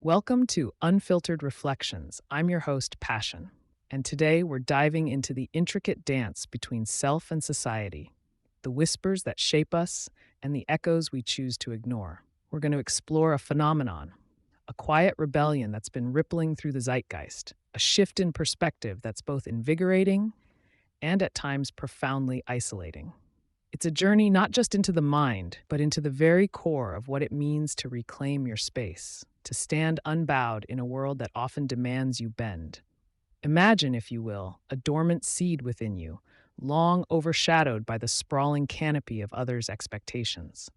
Welcome to Unfiltered Reflections. I'm your host, Passion, and today we're diving into the intricate dance between self and society, the whispers that shape us and the echoes we choose to ignore. We're going to explore a phenomenon, a quiet rebellion that's been rippling through the zeitgeist, a shift in perspective that's both invigorating and at times profoundly isolating. It's a journey not just into the mind, but into the very core of what it means to reclaim your space, to stand unbowed in a world that often demands you bend. Imagine, if you will, a dormant seed within you, long overshadowed by the sprawling canopy of others' expectations.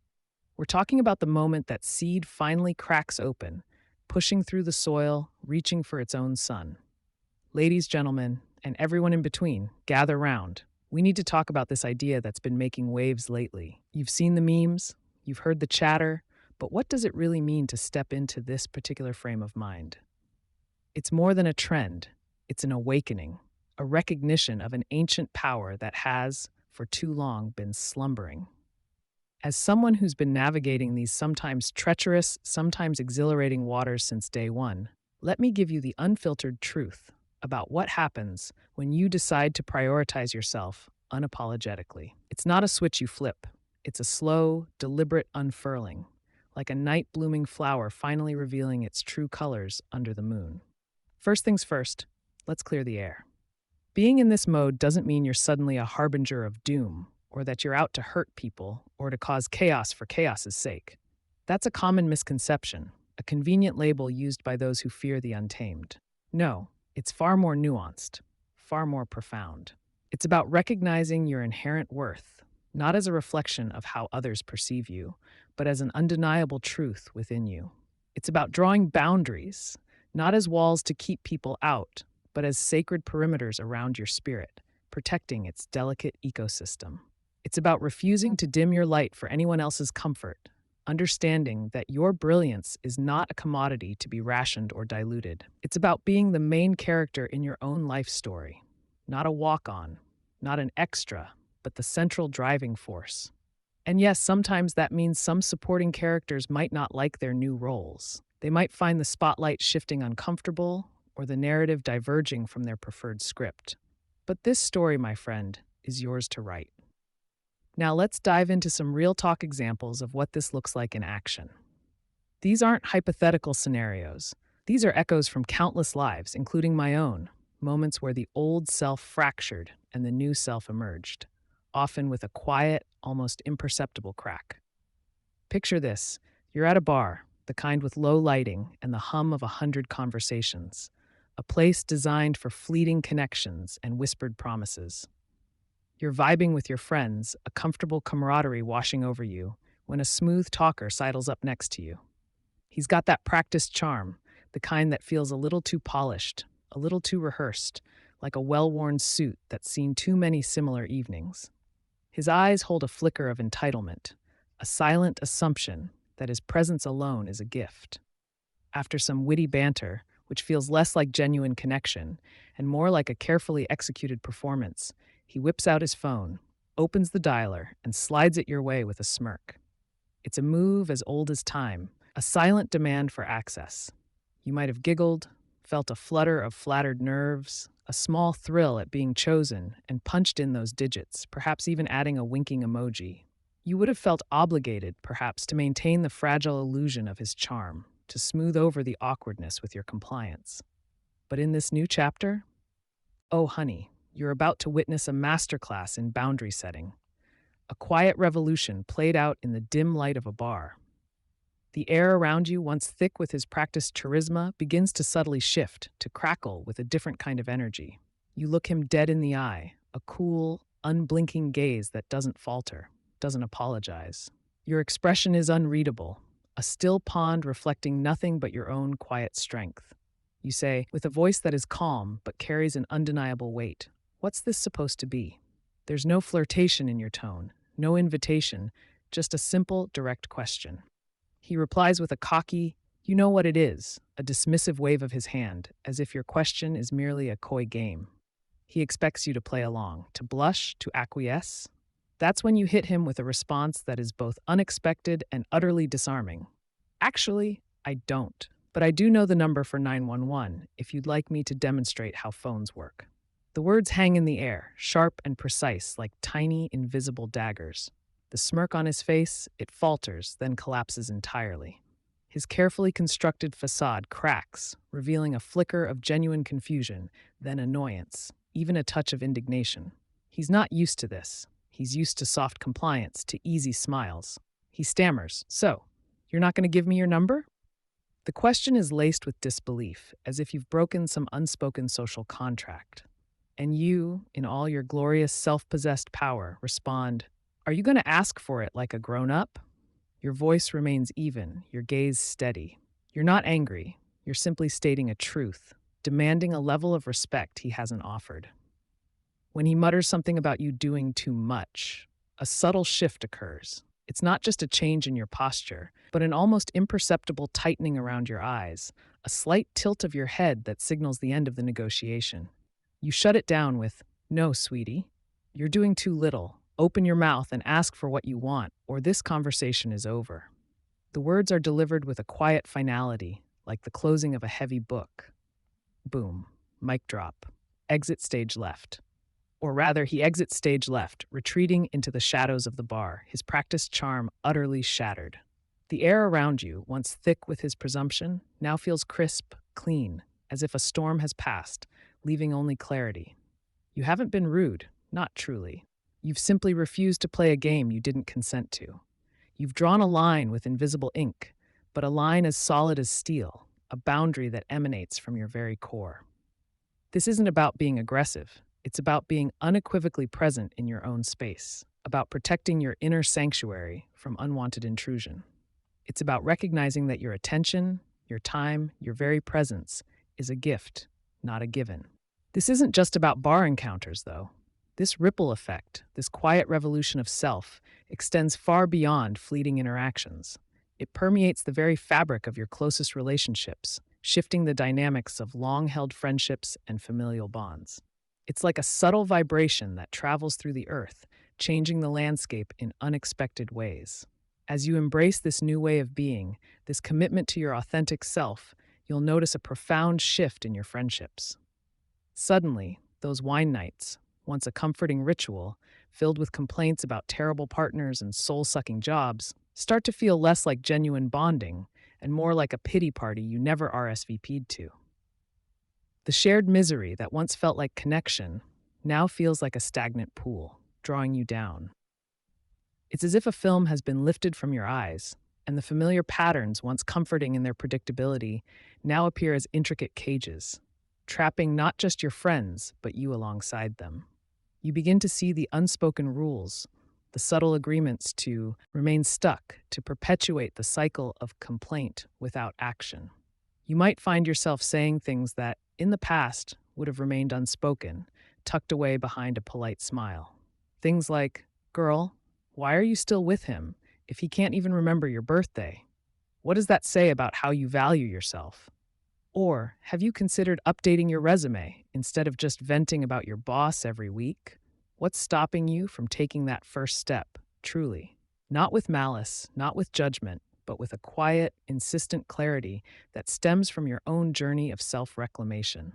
We're talking about the moment that seed finally cracks open, pushing through the soil, reaching for its own sun. Ladies, gentlemen, and everyone in between, gather round. We need to talk about this idea that's been making waves lately. You've seen the memes, you've heard the chatter, but what does it really mean to step into this particular frame of mind? It's more than a trend, it's an awakening, a recognition of an ancient power that has, for too long, been slumbering. As someone who's been navigating these sometimes treacherous, sometimes exhilarating waters since day one, let me give you the unfiltered truth about what happens when you decide to prioritize yourself unapologetically. It's not a switch you flip, it's a slow, deliberate unfurling, like a night blooming flower finally revealing its true colors under the moon. First things first, let's clear the air. Being in this mode doesn't mean you're suddenly a harbinger of doom, or that you're out to hurt people or to cause chaos for chaos's sake. That's a common misconception, a convenient label used by those who fear the untamed. No, it's far more nuanced, far more profound. It's about recognizing your inherent worth, not as a reflection of how others perceive you, but as an undeniable truth within you. It's about drawing boundaries, not as walls to keep people out, but as sacred perimeters around your spirit, protecting its delicate ecosystem. It's about refusing to dim your light for anyone else's comfort, understanding that your brilliance is not a commodity to be rationed or diluted. It's about being the main character in your own life story, not a walk-on, not an extra, but the central driving force. And yes, sometimes that means some supporting characters might not like their new roles. They might find the spotlight shifting uncomfortable or the narrative diverging from their preferred script. But this story, my friend, is yours to write. Now let's dive into some real talk examples of what this looks like in action. These aren't hypothetical scenarios. These are echoes from countless lives, including my own, moments where the old self fractured and the new self emerged, often with a quiet, almost imperceptible crack. Picture this. You're at a bar, the kind with low lighting and the hum of 100 conversations, a place designed for fleeting connections and whispered promises. You're vibing with your friends, a comfortable camaraderie washing over you, when a smooth talker sidles up next to you. He's got that practiced charm, the kind that feels a little too polished, a little too rehearsed, like a well-worn suit that's seen too many similar evenings. His eyes hold a flicker of entitlement, a silent assumption that his presence alone is a gift. After some witty banter, which feels less like genuine connection and more like a carefully executed performance, he whips out his phone, opens the dialer, and slides it your way with a smirk. It's a move as old as time, a silent demand for access. You might have giggled, felt a flutter of flattered nerves, a small thrill at being chosen, and punched in those digits, perhaps even adding a winking emoji. You would have felt obligated, perhaps, to maintain the fragile illusion of his charm, to smooth over the awkwardness with your compliance. But in this new chapter, oh honey, you're about to witness a masterclass in boundary setting, a quiet revolution played out in the dim light of a bar. The air around you, once thick with his practiced charisma, begins to subtly shift, to crackle with a different kind of energy. You look him dead in the eye, a cool, unblinking gaze that doesn't falter, doesn't apologize. Your expression is unreadable, a still pond reflecting nothing but your own quiet strength. You say, with a voice that is calm but carries an undeniable weight, "What's this supposed to be?" There's no flirtation in your tone, no invitation, just a simple, direct question. He replies with a cocky, "You know what it is," a dismissive wave of his hand, as if your question is merely a coy game. He expects you to play along, to blush, to acquiesce. That's when you hit him with a response that is both unexpected and utterly disarming. "Actually, I don't." but I do know the number for 911 if you'd like me to demonstrate how phones work. The words hang in the air, sharp and precise, like tiny, invisible daggers. The smirk on his face, it falters, then collapses entirely. His carefully constructed facade cracks, revealing a flicker of genuine confusion, then annoyance, even a touch of indignation. He's not used to this. He's used to soft compliance, to easy smiles. He stammers, "So, you're not going to give me your number?" The question is laced with disbelief, as if you've broken some unspoken social contract. And you, in all your glorious self-possessed power, respond, "Are you going to ask for it like a grown-up?" Your voice remains even, your gaze steady. You're not angry, you're simply stating a truth, demanding a level of respect he hasn't offered. When he mutters something about you doing too much, a subtle shift occurs. It's not just a change in your posture, but an almost imperceptible tightening around your eyes, a slight tilt of your head that signals the end of the negotiation. You shut it down with, "No, sweetie, you're doing too little. Open your mouth and ask for what you want, or this conversation is over." The words are delivered with a quiet finality, like the closing of a heavy book. Boom. Mic drop. Exit stage left. Or rather, he exits stage left, retreating into the shadows of the bar, his practiced charm utterly shattered. The air around you, once thick with his presumption, now feels crisp, clean, as if a storm has passed, leaving only clarity. You haven't been rude, not truly. You've simply refused to play a game you didn't consent to. You've drawn a line with invisible ink, but a line as solid as steel, a boundary that emanates from your very core. This isn't about being aggressive. It's about being unequivocally present in your own space, about protecting your inner sanctuary from unwanted intrusion. It's about recognizing that your attention, your time, your very presence is a gift, not a given. This isn't just about bar encounters, though. This ripple effect, this quiet revolution of self, extends far beyond fleeting interactions. It permeates the very fabric of your closest relationships, shifting the dynamics of long-held friendships and familial bonds. It's like a subtle vibration that travels through the earth, changing the landscape in unexpected ways. As you embrace this new way of being, this commitment to your authentic self, you'll notice a profound shift in your friendships. Suddenly, those wine nights, once a comforting ritual, filled with complaints about terrible partners and soul-sucking jobs, start to feel less like genuine bonding and more like a pity party you never RSVP'd to. The shared misery that once felt like connection now feels like a stagnant pool, drawing you down. It's as if a film has been lifted from your eyes, and the familiar patterns, once comforting in their predictability, now appear as intricate cages, trapping not just your friends, but you alongside them. You begin to see the unspoken rules, the subtle agreements to remain stuck, to perpetuate the cycle of complaint without action. You might find yourself saying things that, in the past, would have remained unspoken, tucked away behind a polite smile. Things like, "Girl, why are you still with him if he can't even remember your birthday? What does that say about how you value yourself?" Or, "Have you considered updating your resume instead of just venting about your boss every week? What's stopping you from taking that first step, truly? Not with malice, not with judgment, but with a quiet, insistent clarity that stems from your own journey of self-reclamation."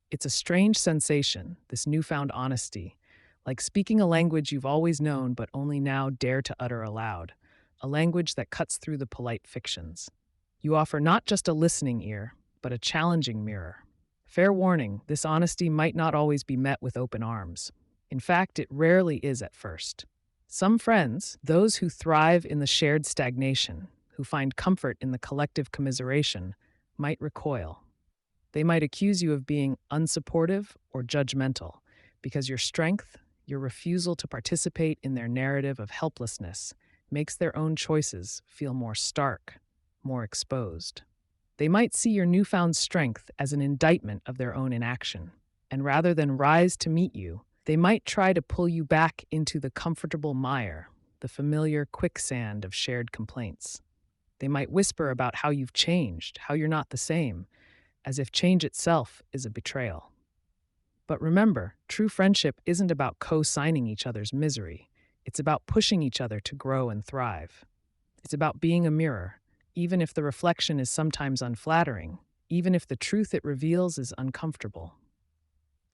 It's a strange sensation, this newfound honesty, like speaking a language you've always known but only now dare to utter aloud, a language that cuts through the polite fictions. You offer not just a listening ear, but a challenging mirror. Fair warning, this honesty might not always be met with open arms. In fact, it rarely is at first. Some friends, those who thrive in the shared stagnation, who find comfort in the collective commiseration, might recoil. They might accuse you of being unsupportive or judgmental, because your strength, your refusal to participate in their narrative of helplessness, makes their own choices feel more stark, more exposed. They might see your newfound strength as an indictment of their own inaction, and rather than rise to meet you, they might try to pull you back into the comfortable mire, the familiar quicksand of shared complaints. They might whisper about how you've changed, how you're not the same, as if change itself is a betrayal. But remember, true friendship isn't about co-signing each other's misery. It's about pushing each other to grow and thrive. It's about being a mirror, even if the reflection is sometimes unflattering, even if the truth it reveals is uncomfortable.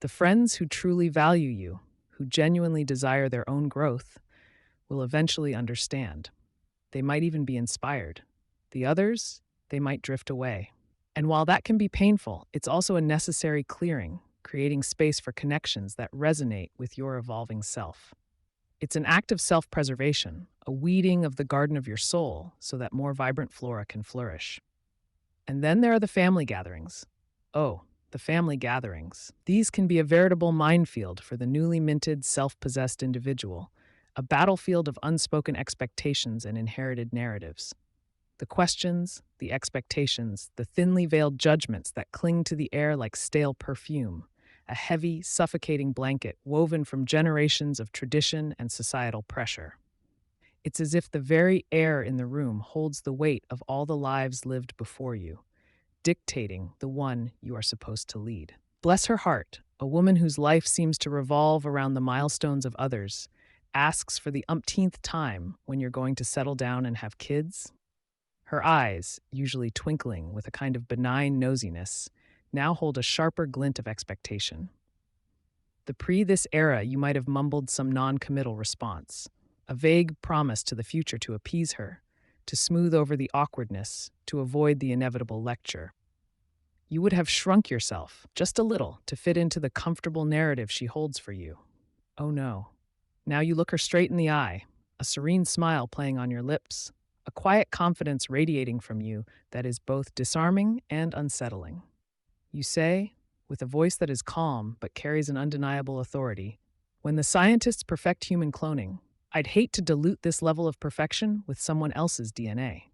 The friends who truly value you, who genuinely desire their own growth, will eventually understand. They might even be inspired. The others, they might drift away. And while that can be painful, it's also a necessary clearing, creating space for connections that resonate with your evolving self. It's an act of self preservation, a weeding of the garden of your soul so that more vibrant flora can flourish. And then there are the family gatherings. Oh, the family gatherings. These can be a veritable minefield for the newly minted, self possessed individual, a battlefield of unspoken expectations and inherited narratives. The questions, the expectations, the thinly veiled judgments that cling to the air like stale perfume, a heavy, suffocating blanket woven from generations of tradition and societal pressure. It's as if the very air in the room holds the weight of all the lives lived before you, dictating the one you are supposed to lead. Bless her heart, a woman whose life seems to revolve around the milestones of others, asks for the umpteenth time when you're going to settle down and have kids. Her eyes, usually twinkling with a kind of benign nosiness, now hold a sharper glint of expectation. The pre this era, you might have mumbled some non-committal response, a vague promise to the future to appease her, to smooth over the awkwardness, to avoid the inevitable lecture. You would have shrunk yourself, just a little, to fit into the comfortable narrative she holds for you. Oh no. Now you look her straight in the eye, a serene smile playing on your lips, a quiet confidence radiating from you that is both disarming and unsettling. You say, with a voice that is calm but carries an undeniable authority, "When the scientists perfect human cloning, I'd hate to dilute this level of perfection with someone else's DNA."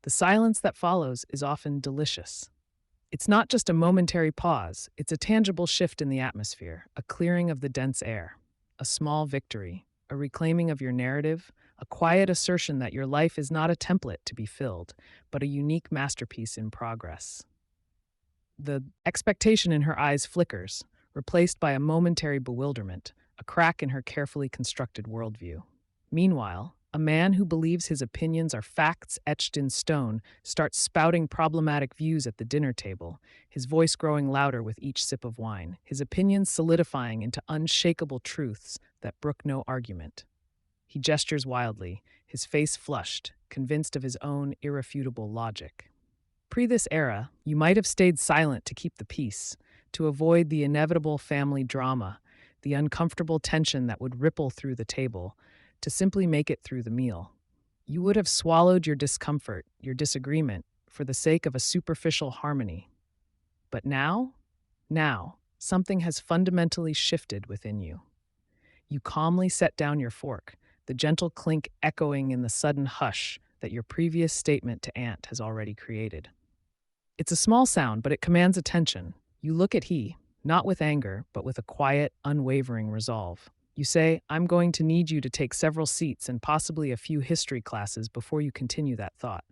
The silence that follows is often delicious. It's not just a momentary pause, it's a tangible shift in the atmosphere, a clearing of the dense air, a small victory, a reclaiming of your narrative, a quiet assertion that your life is not a template to be filled, but a unique masterpiece in progress. The expectation in her eyes flickers, replaced by a momentary bewilderment, a crack in her carefully constructed worldview. Meanwhile, a man who believes his opinions are facts etched in stone starts spouting problematic views at the dinner table, his voice growing louder with each sip of wine, his opinions solidifying into unshakable truths that brook no argument. He gestures wildly, his face flushed, convinced of his own irrefutable logic. Pre this era, you might have stayed silent to keep the peace, to avoid the inevitable family drama, the uncomfortable tension that would ripple through the table, to simply make it through the meal. You would have swallowed your discomfort, your disagreement, for the sake of a superficial harmony. But now, something has fundamentally shifted within you. You calmly set down your fork, the gentle clink echoing in the sudden hush that your previous statement to Aunt has already created. It's a small sound, but it commands attention. You look at he, not with anger, but with a quiet, unwavering resolve. You say, "I'm going to need you to take several seats and possibly a few history classes before you continue that thought."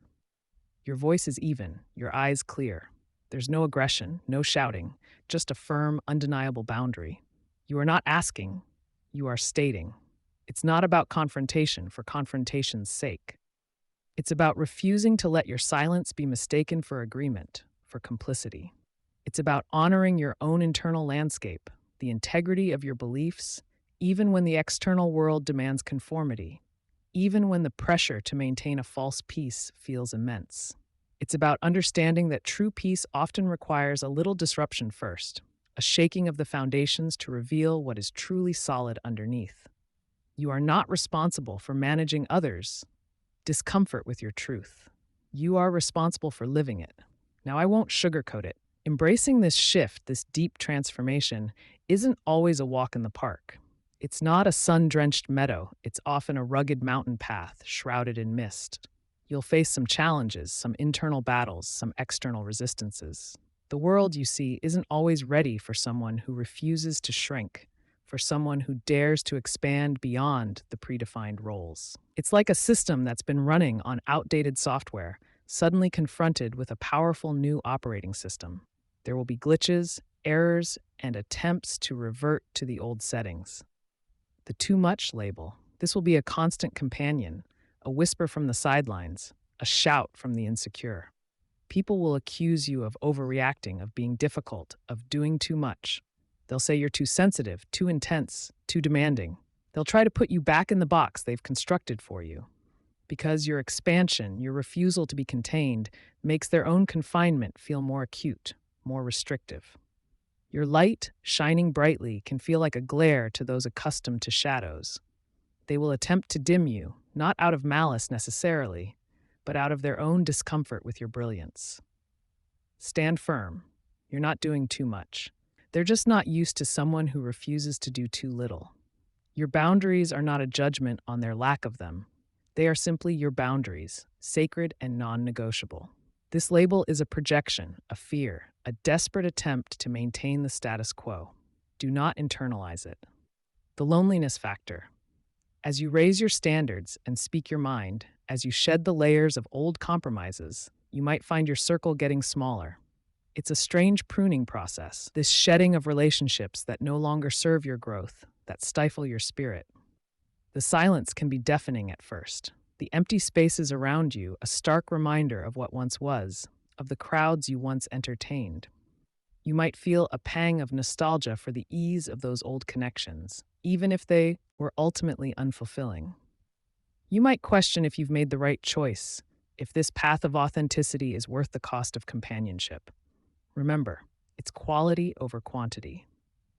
Your voice is even, your eyes clear. There's no aggression, no shouting, just a firm, undeniable boundary. You are not asking, you are stating. It's not about confrontation for confrontation's sake. It's about refusing to let your silence be mistaken for agreement, for complicity. It's about honoring your own internal landscape, the integrity of your beliefs, even when the external world demands conformity, even when the pressure to maintain a false peace feels immense. It's about understanding that true peace often requires a little disruption first, a shaking of the foundations to reveal what is truly solid underneath. You are not responsible for managing others' discomfort with your truth. You are responsible for living it. Now, I won't sugarcoat it. Embracing this shift, this deep transformation, isn't always a walk in the park. It's not a sun-drenched meadow. It's often a rugged mountain path shrouded in mist. You'll face some challenges, some internal battles, some external resistances. The world, you see, isn't always ready for someone who refuses to shrink, for someone who dares to expand beyond the predefined roles. It's like a system that's been running on outdated software, suddenly confronted with a powerful new operating system. There will be glitches, errors, and attempts to revert to the old settings. The too much label. This will be a constant companion, a whisper from the sidelines, a shout from the insecure. People will accuse you of overreacting, of being difficult, of doing too much. They'll say you're too sensitive, too intense, too demanding. They'll try to put you back in the box they've constructed for you. Because your expansion, your refusal to be contained, makes their own confinement feel more acute, more restrictive. Your light, shining brightly, can feel like a glare to those accustomed to shadows. They will attempt to dim you, not out of malice necessarily, but out of their own discomfort with your brilliance. Stand firm. You're not doing too much. They're just not used to someone who refuses to do too little. Your boundaries are not a judgment on their lack of them. They are simply your boundaries, sacred and non-negotiable. This label is a projection, a fear, a desperate attempt to maintain the status quo. Do not internalize it. The loneliness factor. As you raise your standards and speak your mind, as you shed the layers of old compromises, you might find your circle getting smaller. It's a strange pruning process, this shedding of relationships that no longer serve your growth, that stifle your spirit. The silence can be deafening at first. The empty spaces around you, a stark reminder of what once was, of the crowds you once entertained. You might feel a pang of nostalgia for the ease of those old connections, even if they were ultimately unfulfilling. You might question if you've made the right choice, if this path of authenticity is worth the cost of companionship. Remember, it's quality over quantity.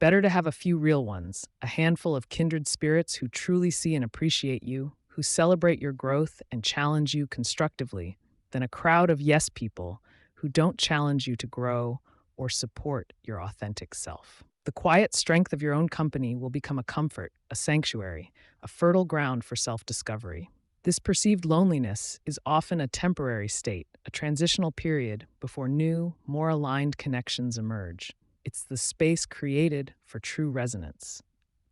Better to have a few real ones, a handful of kindred spirits who truly see and appreciate you, who celebrate your growth and challenge you constructively, than a crowd of yes people who don't challenge you to grow or support your authentic self. The quiet strength of your own company will become a comfort, a sanctuary, a fertile ground for self-discovery. This perceived loneliness is often a temporary state, a transitional period before new, more aligned connections emerge. It's the space created for true resonance.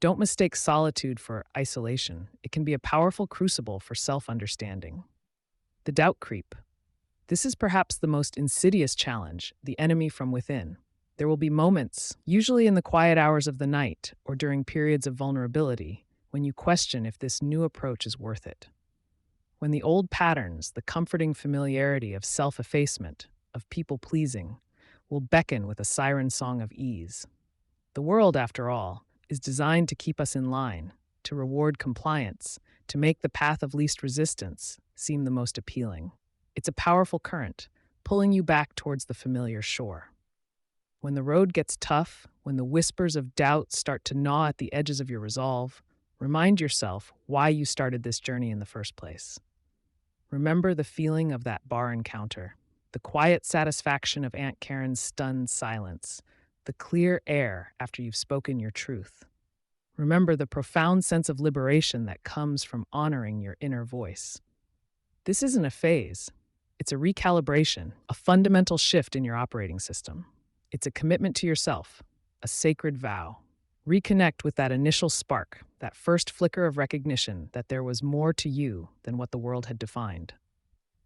Don't mistake solitude for isolation. It can be a powerful crucible for self-understanding. The doubt creep. This is perhaps the most insidious challenge, the enemy from within. There will be moments, usually in the quiet hours of the night or during periods of vulnerability, when you question if this new approach is worth it. When the old patterns, the comforting familiarity of self-effacement, of people-pleasing, will beckon with a siren song of ease. The world, after all, is designed to keep us in line, to reward compliance, to make the path of least resistance seem the most appealing. It's a powerful current, pulling you back towards the familiar shore. When the road gets tough, when the whispers of doubt start to gnaw at the edges of your resolve, remind yourself why you started this journey in the first place. Remember the feeling of that bar encounter, the quiet satisfaction of Aunt Karen's stunned silence, the clear air after you've spoken your truth. Remember the profound sense of liberation that comes from honoring your inner voice. This isn't a phase. It's a recalibration, a fundamental shift in your operating system. It's a commitment to yourself, a sacred vow. Reconnect with that initial spark, that first flicker of recognition that there was more to you than what the world had defined.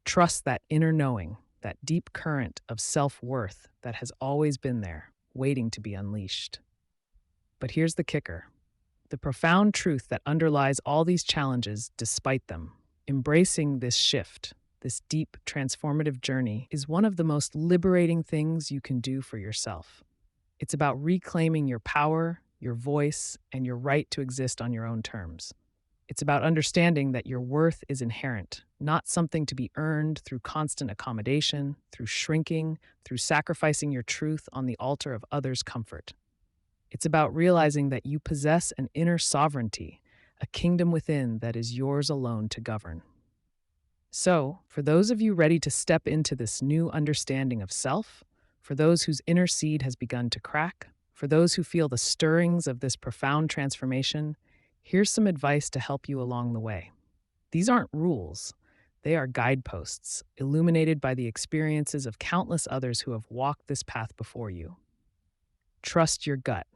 Trust that inner knowing, that deep current of self-worth that has always been there, waiting to be unleashed. But here's the kicker. The profound truth that underlies all these challenges despite them. Embracing this shift, this deep, transformative journey, is one of the most liberating things you can do for yourself. It's about reclaiming your power, your voice, and your right to exist on your own terms. It's about understanding that your worth is inherent, not something to be earned through constant accommodation, through shrinking, through sacrificing your truth on the altar of others' comfort. It's about realizing that you possess an inner sovereignty, a kingdom within that is yours alone to govern. So, for those of you ready to step into this new understanding of self, for those whose inner seed has begun to crack, for those who feel the stirrings of this profound transformation, here's some advice to help you along the way. These aren't rules. They are guideposts, illuminated by the experiences of countless others who have walked this path before you. Trust your gut.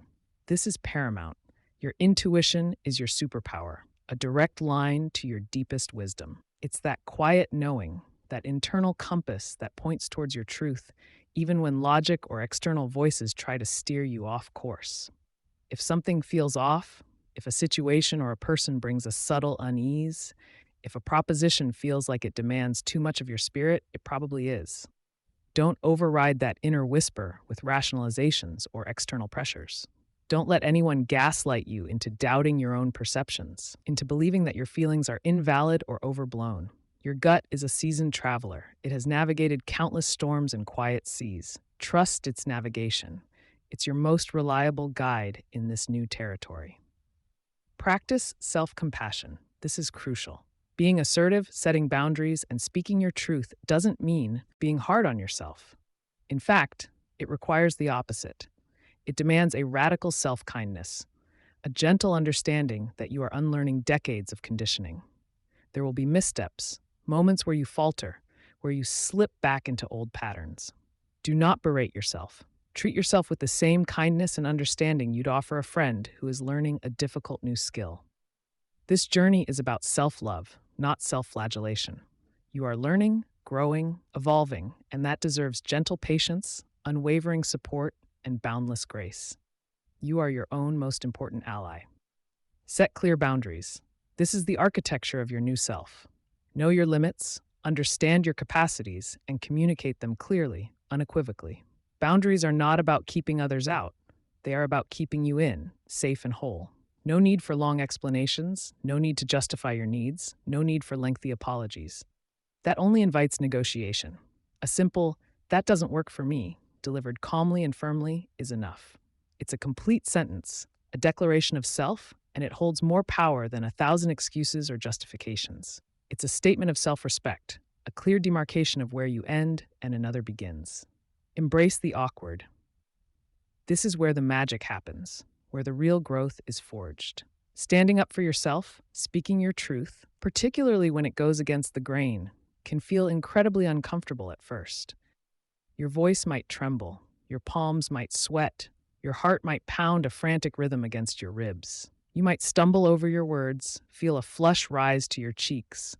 This is paramount. Your intuition is your superpower, a direct line to your deepest wisdom. It's that quiet knowing, that internal compass that points towards your truth, even when logic or external voices try to steer you off course. If something feels off, if a situation or a person brings a subtle unease, If a proposition feels like it demands too much of your spirit, it probably is. Don't override that inner whisper with rationalizations or external pressures. Don't let anyone gaslight you into doubting your own perceptions, into believing that your feelings are invalid or overblown. Your gut is a seasoned traveler. It has navigated countless storms and quiet seas. Trust its navigation. It's your most reliable guide in this new territory. Practice self-compassion. This is crucial. Being assertive, setting boundaries, and speaking your truth doesn't mean being hard on yourself. In fact, it requires the opposite. It demands a radical self-kindness, a gentle understanding that you are unlearning decades of conditioning. There will be missteps, moments where you falter, where you slip back into old patterns. Do not berate yourself. Treat yourself with the same kindness and understanding you'd offer a friend who is learning a difficult new skill. This journey is about self-love, not self-flagellation. You are learning, growing, evolving, and that deserves gentle patience, unwavering support, and boundless grace. You are your own most important ally. Set clear boundaries. This is the architecture of your new self. Know your limits, understand your capacities, and communicate them clearly, unequivocally. Boundaries are not about keeping others out. They are about keeping you in, safe and whole. No need for long explanations, no need to justify your needs, no need for lengthy apologies. That only invites negotiation. A simple, "that doesn't work for me," delivered calmly and firmly, is enough. It's a complete sentence, a declaration of self, and it holds more power than 1,000 excuses or justifications. It's a statement of self-respect, a clear demarcation of where you end and another begins. Embrace the awkward. This is where the magic happens, where the real growth is forged. Standing up for yourself, speaking your truth, particularly when it goes against the grain, can feel incredibly uncomfortable at first. Your voice might tremble, your palms might sweat, your heart might pound a frantic rhythm against your ribs. You might stumble over your words, feel a flush rise to your cheeks.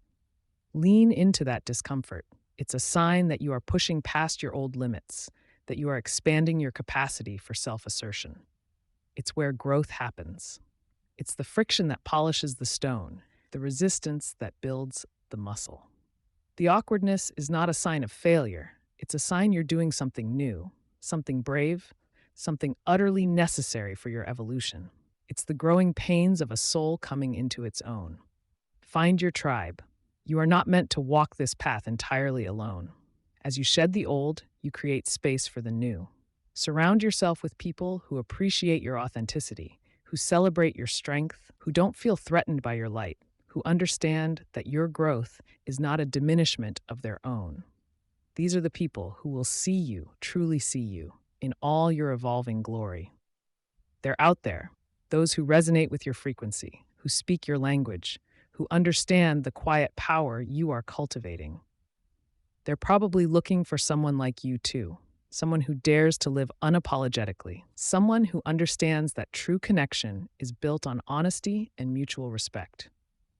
Lean into that discomfort. It's a sign that you are pushing past your old limits, that you are expanding your capacity for self-assertion. It's where growth happens. It's the friction that polishes the stone, the resistance that builds the muscle. The awkwardness is not a sign of failure. It's a sign you're doing something new, something brave, something utterly necessary for your evolution. It's the growing pains of a soul coming into its own. Find your tribe. You are not meant to walk this path entirely alone. As you shed the old, you create space for the new. Surround yourself with people who appreciate your authenticity, who celebrate your strength, who don't feel threatened by your light, who understand that your growth is not a diminishment of their own. These are the people who will see you, truly see you, in all your evolving glory. They're out there, those who resonate with your frequency, who speak your language, who understand the quiet power you are cultivating. They're probably looking for someone like you too, someone who dares to live unapologetically, someone who understands that true connection is built on honesty and mutual respect.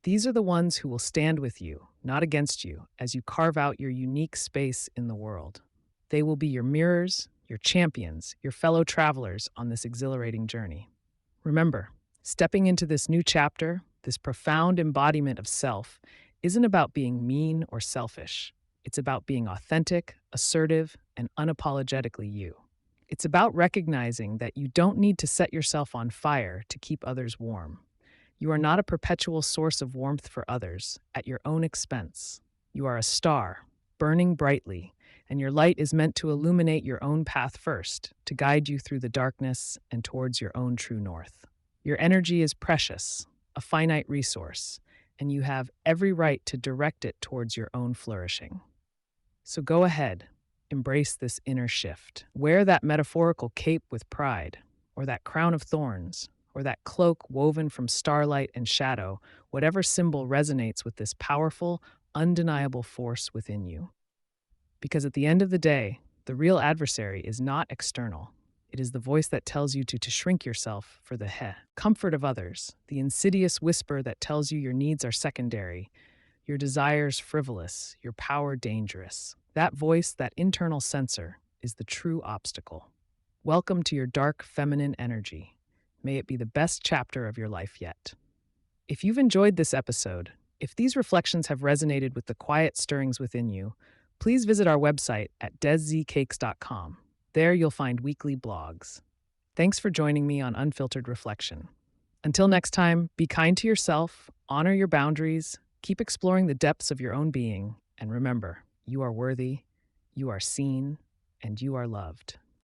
These are the ones who will stand with you, not against you, as you carve out your unique space in the world. They will be your mirrors, your champions, your fellow travelers on this exhilarating journey. Remember, stepping into this new chapter, this profound embodiment of self, isn't about being mean or selfish. It's about being authentic, assertive, and unapologetically you. It's about recognizing that you don't need to set yourself on fire to keep others warm. You are not a perpetual source of warmth for others at your own expense. You are a star, burning brightly, and your light is meant to illuminate your own path first, to guide you through the darkness and towards your own true north. Your energy is precious, a finite resource, and you have every right to direct it towards your own flourishing. So go ahead, embrace this inner shift. Wear that metaphorical cape with pride, or that crown of thorns, or that cloak woven from starlight and shadow, whatever symbol resonates with this powerful, undeniable force within you. Because at the end of the day, the real adversary is not external. It is the voice that tells you to shrink yourself for the comfort of others, the insidious whisper that tells you your needs are secondary, your desires frivolous, your power dangerous. That voice, that internal censor, is the true obstacle. Welcome to your dark feminine energy. May it be the best chapter of your life yet. If you've enjoyed this episode, If these reflections have resonated with the quiet stirrings within you, please visit our website at deszicakes.com. There you'll find weekly blogs. Thanks for joining me on Unfiltered Reflection. Until next time, be kind to yourself, honor your boundaries, keep exploring the depths of your own being, and remember, you are worthy, you are seen, and you are loved.